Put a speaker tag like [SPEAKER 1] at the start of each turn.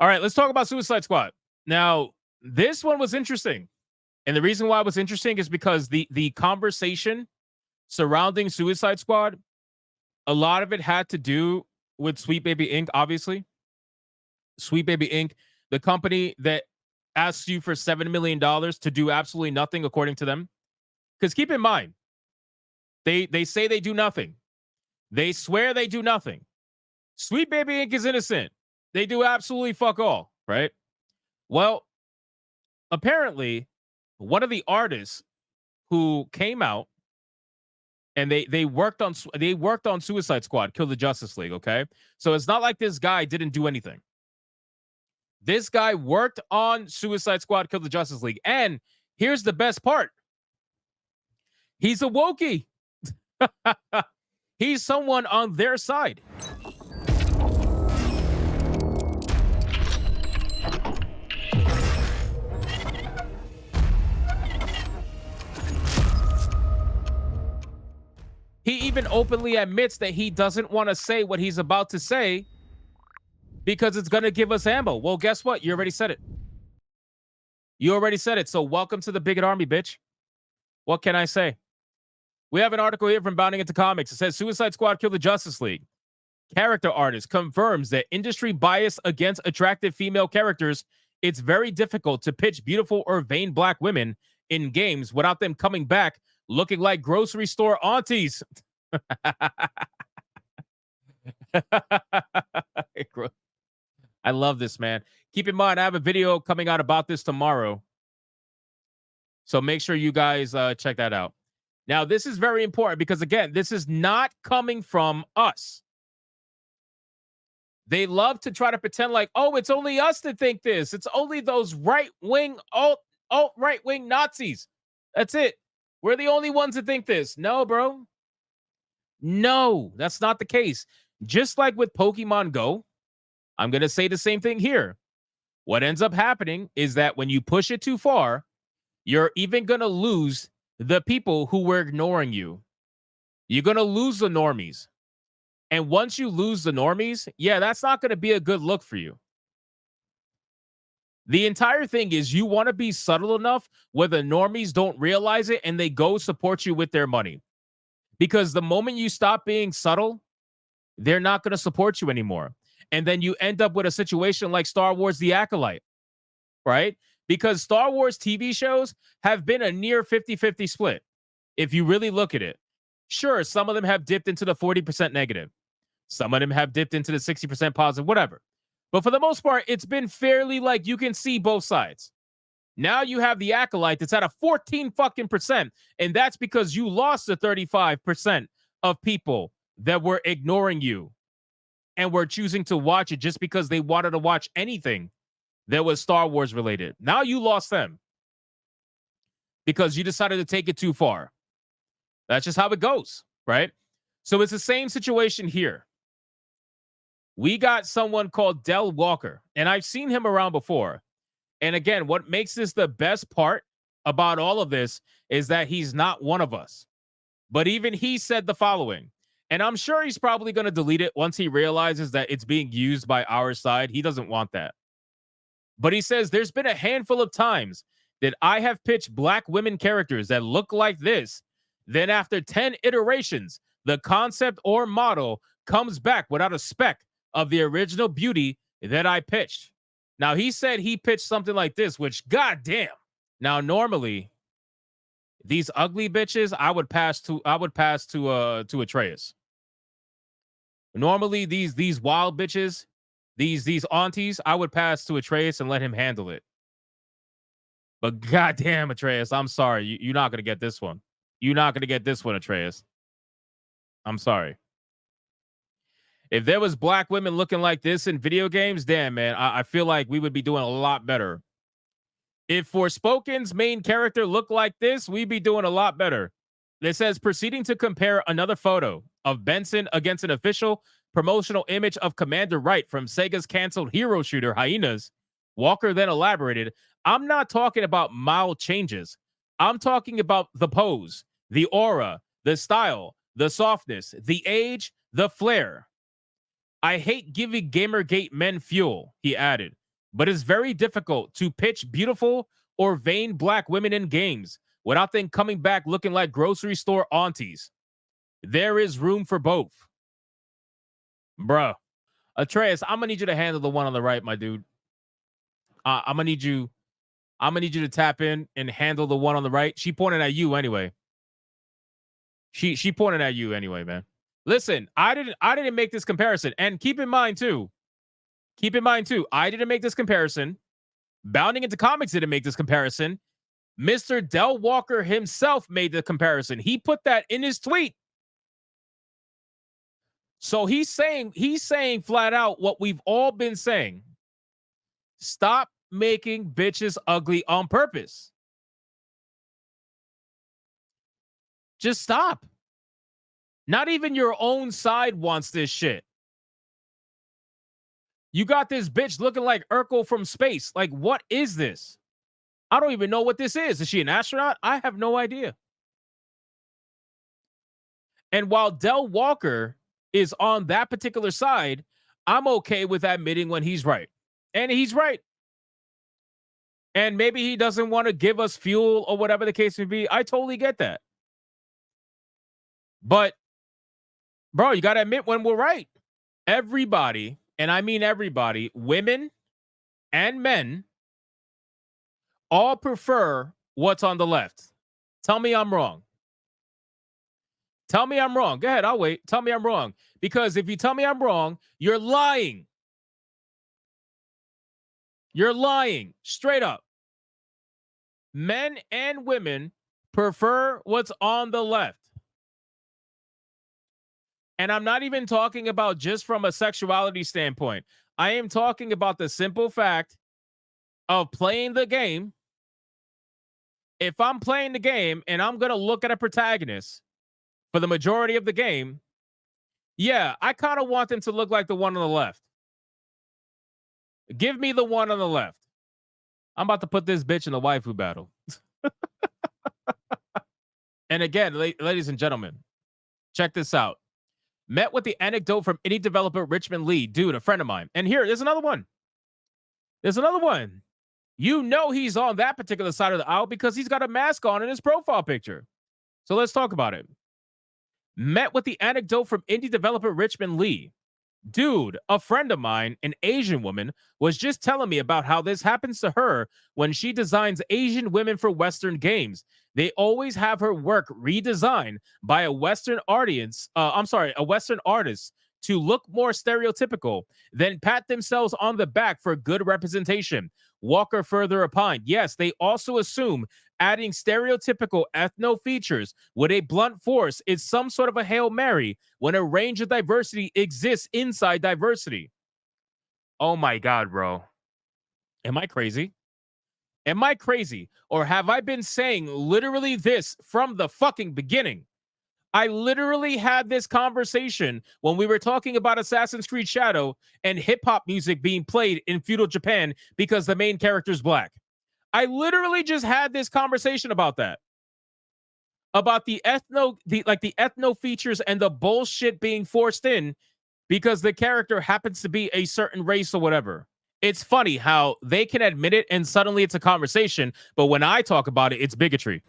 [SPEAKER 1] All right, let's talk about Suicide Squad. Now, this one was interesting. And the reason why it was interesting is because the conversation surrounding Suicide Squad, a lot of it had to do with Sweet Baby Inc., obviously. Sweet Baby Inc., the company that asks you for $7 million to do absolutely nothing, according to them. Because keep in mind, they say they do nothing. They swear they do nothing. Sweet Baby Inc. is innocent. They do absolutely fuck all, right? Well, apparently, one of the artists who came out and they worked on Suicide Squad, Kill the Justice League, okay? So it's not like this guy didn't do anything. This guy worked on Suicide Squad, Kill the Justice League. And here's the best part. He's a Wokey. He's someone on their side. He even openly admits that he doesn't want to say what he's about to say because it's going to give us ammo. Well, guess what? You already said it. You already said it. So welcome to the bigot army, bitch. What can I say? We have an article here from Bounding Into Comics. It says Suicide Squad Kill the Justice League. Character artist confirms that industry bias against attractive female characters. It's very difficult to pitch beautiful or vain black women in games without them coming back looking like grocery store aunties. I love this, man. Keep in mind, I have a video coming out about this tomorrow. So make sure you guys check that out. Now, this is very important because, again, this is not coming from us. They love to try to pretend like, oh, it's only us that think this. It's only those right-wing, alt-right-wing Nazis. That's it. We're the only ones that think this. No, bro. No, that's not the case. Just like with Pokemon Go, I'm going to say the same thing here. What ends up happening is that when you push it too far, you're even going to lose the people who were ignoring you. You're going to lose the normies. And once you lose the normies, yeah, that's not going to be a good look for you. The entire thing is you want to be subtle enough where the normies don't realize it and they go support you with their money. Because the moment you stop being subtle, they're not going to support you anymore. And then you end up with a situation like Star Wars The Acolyte, right? Because Star Wars TV shows have been a near 50-50 split. If you really look at it, sure, some of them have dipped into the 40% negative. Some of them have dipped into the 60% positive, whatever. But for the most part, it's been fairly like you can see both sides. Now you have The Acolyte that's at a 14%, and that's because you lost the 35% of people that were ignoring you and were choosing to watch it just because they wanted to watch anything that was Star Wars related. Now you lost them because you decided to take it too far. That's just how it goes, right? So it's the same situation here. We got someone called Del Walker, and I've seen him around before. And again, what makes this the best part about all of this is that he's not one of us. But even he said the following, and I'm sure he's probably going to delete it once he realizes that it's being used by our side. He doesn't want that. But he says, there's been a handful of times that I have pitched black women characters that look like this. Then after 10 iterations, the concept or model comes back without a speck of the original beauty that I pitched. Now, he said he pitched something like this, which, goddamn. Now, normally, these ugly bitches, I would pass to Atreus. Normally, these wild bitches, these aunties, I would pass to Atreus and let him handle it. But goddamn, Atreus, I'm sorry. You're not going to get this one. You're not going to get this one, Atreus. I'm sorry. If there was black women looking like this in video games, damn, man, I feel like we would be doing a lot better. If Forspoken's main character looked like this, we'd be doing a lot better. It says, proceeding to compare another photo of Benson against an official promotional image of Commander Wright from Sega's canceled hero shooter Hyenas, Walker then elaborated, I'm not talking about mild changes. I'm talking about the pose, the aura, the style, the softness, the age, the flair. I hate giving Gamergate men fuel, he added. but it's very difficult to pitch beautiful or vain black women in games without them coming back looking like grocery store aunties. There is room for both. Bruh. Atreus, I'm gonna need you to handle the one on the right, my dude. I'm gonna need you. I'm gonna need you to tap in and handle the one on the right. She pointed at you anyway. She pointed at you anyway, man. Listen, I didn't make this comparison. And keep in mind too, I didn't make this comparison. Bounding into Comics didn't make this comparison. Mr. Del Walker himself made the comparison. He put that in his tweet. So he's saying flat out what we've all been saying. Stop making bitches ugly on purpose. Just stop. Not even your own side wants this shit. You got this bitch looking like Urkel from space. Like, what is this? I don't even know what this is. Is she an astronaut? I have no idea. And while Del Walker is on that particular side, I'm okay with admitting when he's right. And he's right. And maybe he doesn't want to give us fuel or whatever the case may be. I totally get that. But, bro, you got to admit when we're right. Everybody, and I mean everybody, women and men, all prefer what's on the left. Tell me I'm wrong. Tell me I'm wrong. Go ahead, I'll wait. Tell me I'm wrong. Because if you tell me I'm wrong, you're lying. You're lying. Straight up. Men and women prefer what's on the left. And I'm not even talking about just from a sexuality standpoint. I am talking about the simple fact of playing the game. If I'm playing the game and I'm going to look at a protagonist for the majority of the game, yeah, I kind of want them to look like the one on the left. Give me the one on the left. I'm about to put this bitch in the waifu battle. And again, ladies and gentlemen, check this out. Met with the anecdote from indie developer Richmond Lee, dude, a friend of mine. And here, there's another one. There's another one. You know he's on that particular side of the aisle because he's got a mask on in his profile picture. So let's talk about it. Met with the anecdote from indie developer Richmond Lee. Dude, a friend of mine, an Asian woman, was just telling me about how this happens to her when she designs Asian women for Western games. They always have her work redesigned by a Western audience, a Western artist to look more stereotypical, then pat themselves on the back for good representation. Walker further opined, yes, they also assume adding stereotypical ethno features with a blunt force is some sort of a Hail Mary when a range of diversity exists inside diversity. Oh my God, bro. Am I crazy? Am I crazy? Or have I been saying literally this from the fucking beginning? I literally had this conversation when we were talking about Assassin's Creed Shadow and hip-hop music being played in feudal Japan because the main character's black. I literally just had this conversation about that. About the ethno features and the bullshit being forced in because the character happens to be a certain race or whatever. It's funny how they can admit it and suddenly it's a conversation, but when I talk about it, it's bigotry.